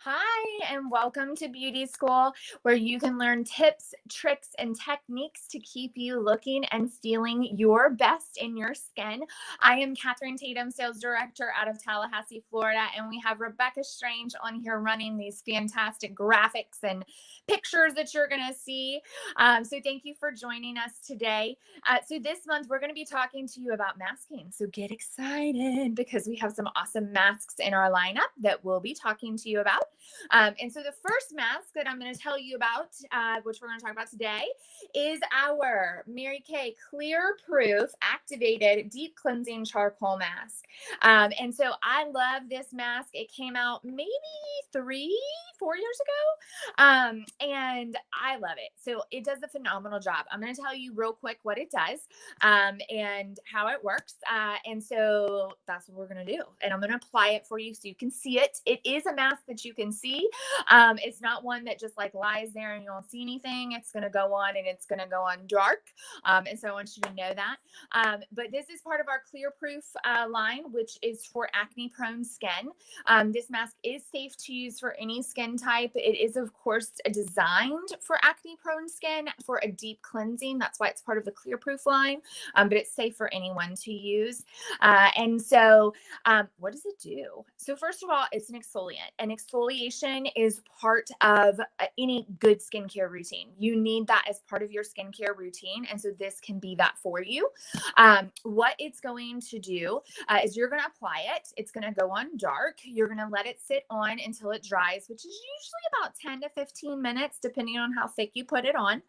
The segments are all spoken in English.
Hi, and welcome to Beauty School, where you can learn tips, tricks, and techniques to keep you looking and feeling your best in your skin. I am Catherine Tatum, Sales Director out of Tallahassee, Florida, and we have Rebecca Strange on here running these fantastic graphics and pictures that you're going to see. So thank you for joining us today. So this month, we're going to be talking to you about masking. So get excited because we have some awesome masks in our lineup that we'll be talking to you about. And so the first mask that I'm going to tell you about, which we're going to talk about today, is our Mary Kay Clear Proof Activated Deep Cleansing Charcoal Mask. And so I love this mask. It came out maybe 3-4 years ago. And I love it. So it does a phenomenal job. I'm going to tell you real quick what it does and how it works. And so that's what we're going to do. And I'm going to apply it for you so you can see it. It is a mask that you can see. It's not one that just like lies there and you don't see anything. It's going to go on and it's going to go on dark. And so I want you to know that. But this is part of our Clear Proof line, which is for acne prone skin. This mask is safe to use for any skin type. It is, of course, designed for acne prone skin for a deep cleansing. That's why it's part of the Clear Proof line, but it's safe for anyone to use. And so what does it do? So first of all, it's an exfoliant, and exfoliation is part of any good skincare routine. You need that as part of your skincare routine. And so this can be that for you. What it's going to do is you're going to apply it. It's going to go on dark. You're going to let it sit on until it dries, which is usually about 10 to 15 minutes, depending on how thick you put it on.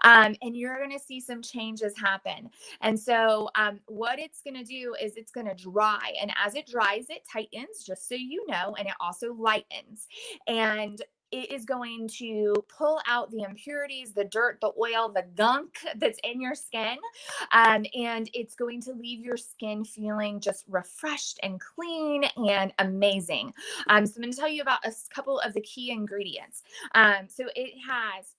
And you're going to see some changes happen. And so what it's going to do is it's going to dry. And as it dries, it tightens, just so you know, and it also lightens. And it is going to pull out the impurities, the dirt, the oil, the gunk that's in your skin. And it's going to leave your skin feeling just refreshed and clean and amazing. So I'm going to tell you about a couple of the key ingredients. So it has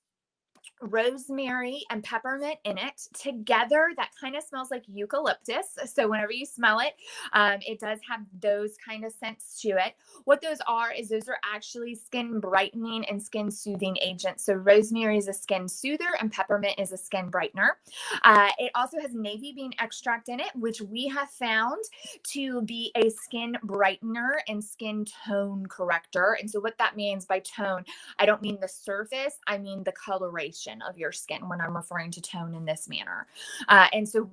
rosemary and peppermint in it together. That kind of smells like eucalyptus. So whenever you smell it, it does have those kind of scents to it. What those are is those are actually skin brightening and skin soothing agents. So rosemary is a skin soother and peppermint is a skin brightener. It also has navy bean extract in it, which we have found to be a skin brightener and skin tone corrector. And so what that means by tone, I don't mean the surface, I mean the coloration of your skin when I'm referring to tone in this manner. And so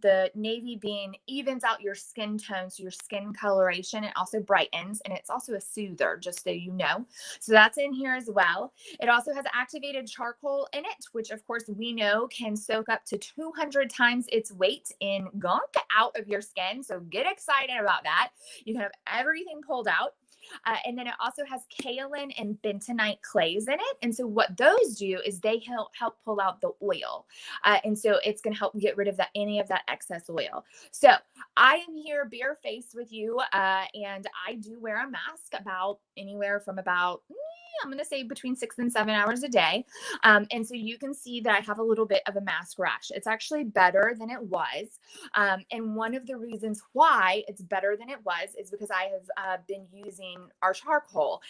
the navy bean evens out your skin tone, so your skin coloration. It also brightens, and it's also a soother, just so you know. So that's in here as well. It also has activated charcoal in it, which of course we know can soak up to 200 times its weight in gunk out of your skin. So get excited about that. You can have everything pulled out. And then it also has kaolin and bentonite clays in it. And so what those do is they help pull out the oil. And so it's going to help get rid of any of that excess oil. So I am here barefaced with you, and I do wear a mask anywhere from about I'm going to say between 6 and 7 hours a day. And so you can see that I have a little bit of a mask rash. It's actually better than it was. And one of the reasons why it's better than it was is because I have been using our charcoal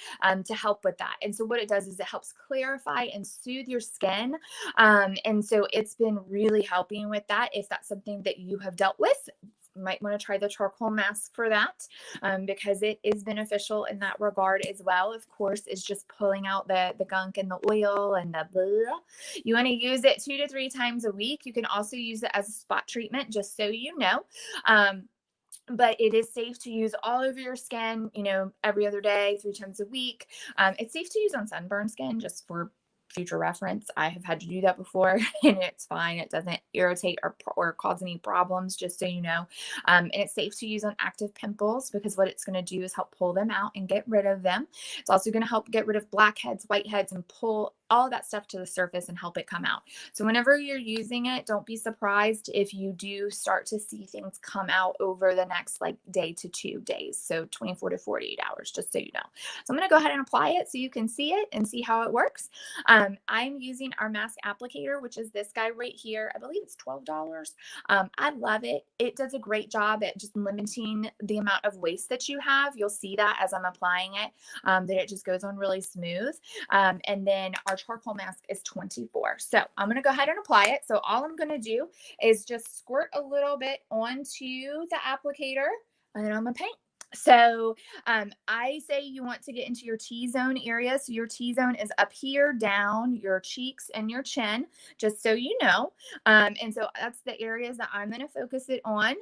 to help with that. And so what it does is it helps clarify and soothe your skin. And so it's been really helping with that. If that's something that you have dealt with, might want to try the charcoal mask for that, because it is beneficial in that regard as well. Of course, it's just pulling out the gunk and the oil and the blah. You want to use it 2 to 3 times a week. You can also use it as a spot treatment, just so you know. But it is safe to use all over your skin, every other day, 3 times a week. It's safe to use on sunburned skin, just for future reference. I have had to do that before and it's fine. It doesn't irritate or cause any problems, just so you know. And it's safe to use on active pimples, because what it's going to do is help pull them out and get rid of them. It's also going to help get rid of blackheads, whiteheads, and pull all of that stuff to the surface and help it come out. So whenever you're using it, don't be surprised if you do start to see things come out over the next like day to 2 days. So 24 to 48 hours, just so you know. So I'm going to go ahead and apply it so you can see it and see how it works. I'm using our mask applicator, which is this guy right here. I believe it's $12. I love it. It does a great job at just limiting the amount of waste that you have. You'll see that as I'm applying it, that it just goes on really smooth. And then our charcoal mask is $24. So I'm going to go ahead and apply it. So all I'm going to do is just squirt a little bit onto the applicator, and then I'm going to paint. So I say you want to get into your T-zone area. So your T-zone is up here, down your cheeks and your chin, just so you know. And so that's the areas that I'm going to focus it on.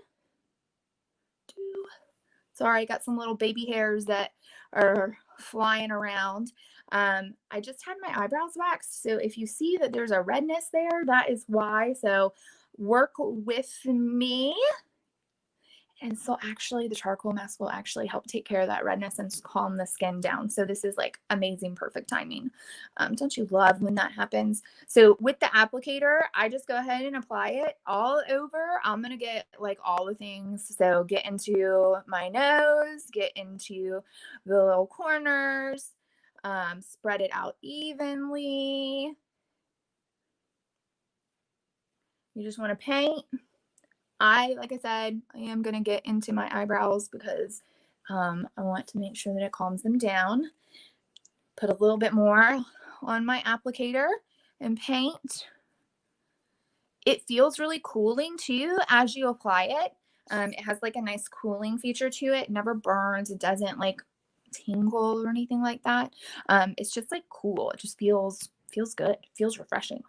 Sorry, I got some little baby hairs that are flying around. I just had my eyebrows waxed. So if you see that there's a redness there, that is why. So work with me. And so actually the charcoal mask will actually help take care of that redness and calm the skin down. So this is like amazing, perfect timing. Don't you love when that happens? So with the applicator, I just go ahead and apply it all over. I'm going to get like all the things. So get into my nose, get into the little corners, spread it out evenly. You just want to paint. Like I said, I am going to get into my eyebrows because I want to make sure that it calms them down. Put a little bit more on my applicator and paint. It feels really cooling too as you apply it. It has like a nice cooling feature to it. It never burns. It doesn't like tingle or anything like that. It's just like cool. It just feels good. It feels refreshing.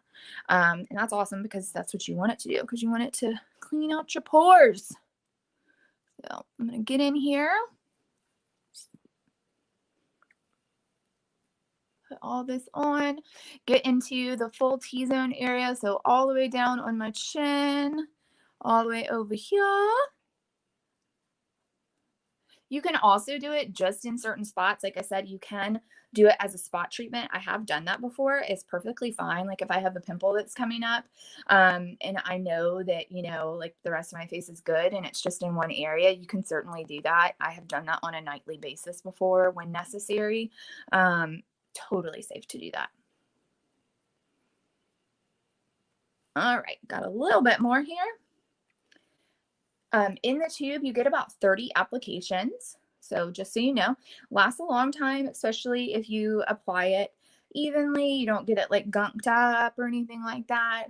And that's awesome because that's what you want it to do, because you want it to clean out your pores. So I'm going to get in here. Put all this on. Get into the full T-zone area. So all the way down on my chin, all the way over here. You can also do it just in certain spots. Like I said, you can do it as a spot treatment. I have done that before. It's perfectly fine. Like if I have a pimple that's coming up, and I know that, you know, like the rest of my face is good and it's just in one area, you can certainly do that. I have done that on a nightly basis before when necessary. Totally safe to do that. All right, got a little bit more here. In the tube, you get about 30 applications. So just so you know, lasts a long time, especially if you apply it evenly. You don't get it like gunked up or anything like that.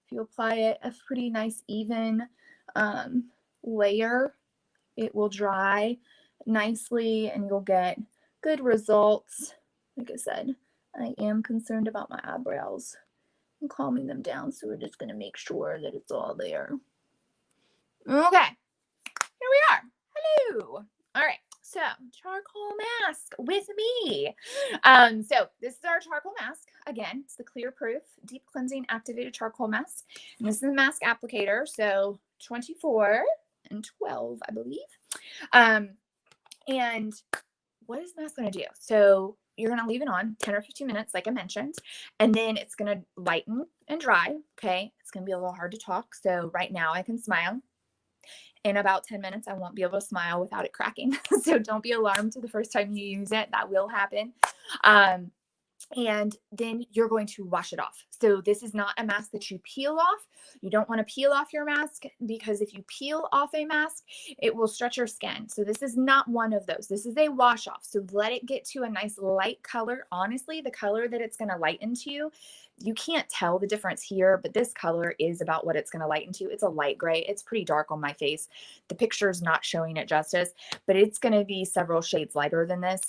If you apply it a pretty nice even layer, it will dry nicely and you'll get good results. Like I said, I am concerned about my eyebrows and calming them down. So we're just going to make sure that it's all there. Okay, here we are. Hello. All right, so charcoal mask with me. So this is our charcoal mask. Again, it's the Clear Proof Deep Cleansing Activated Charcoal Mask. And this is the mask applicator, so 24 and 12, I believe. And what is the mask going to do? So you're going to leave it on 10 or 15 minutes, like I mentioned, and then it's going to lighten and dry, okay? It's going to be a little hard to talk, so right now I can smile. In about 10 minutes, I won't be able to smile without it cracking. So don't be alarmed the first time you use it. That will happen. And then you're going to wash it off. So this is not a mask that you peel off. You don't want to peel off your mask because if you peel off a mask, it will stretch your skin. So this is not one of those. This is a wash off. So let it get to a nice light color. Honestly, the color that it's going to lighten to, you can't tell the difference here, but this color is about what it's going to lighten to. It's a light gray. It's pretty dark on my face. The picture is not showing it justice, but it's going to be several shades lighter than this.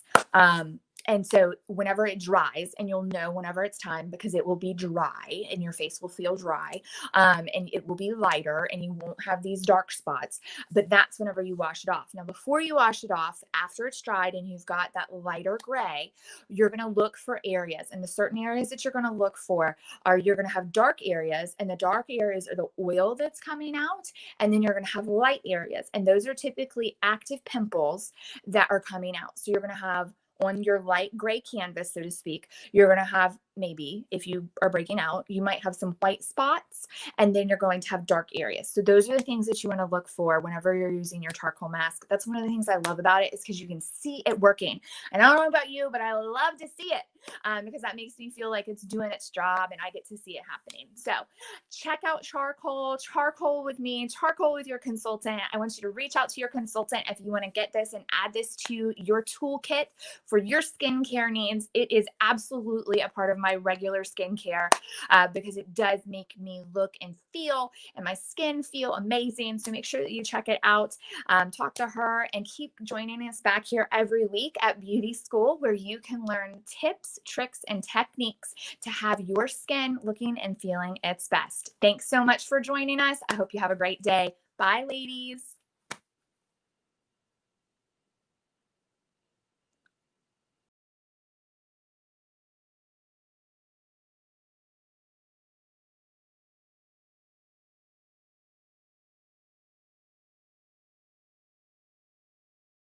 And so whenever it dries, and you'll know whenever it's time because it will be dry and your face will feel dry, and it will be lighter and you won't have these dark spots, but that's whenever you wash it off. Now, before you wash it off, after it's dried and you've got that lighter gray, you're going to look for areas, and the certain areas that you're going to look for are you're going to have dark areas, and the dark areas are the oil that's coming out, and then you're going to have light areas, and those are typically active pimples that are coming out. So you're going to have on your light gray canvas, so to speak, you're going to have maybe if you are breaking out, you might have some white spots, and then you're going to have dark areas. So those are the things that you want to look for whenever you're using your charcoal mask. That's one of the things I love about it, is because you can see it working. And I don't know about you, but I love to see it, because that makes me feel like it's doing its job and I get to see it happening. So check out charcoal with me, charcoal with your consultant. I want you to reach out to your consultant if you want to get this and add this to your toolkit for your skincare needs. It is absolutely a part of my regular skincare, because it does make me look and feel, and my skin feel amazing. So make sure that you check it out. Talk to her, and keep joining us back here every week at Beauty School, where you can learn tips, tricks, and techniques to have your skin looking and feeling its best. Thanks so much for joining us. I hope you have a great day. Bye, ladies.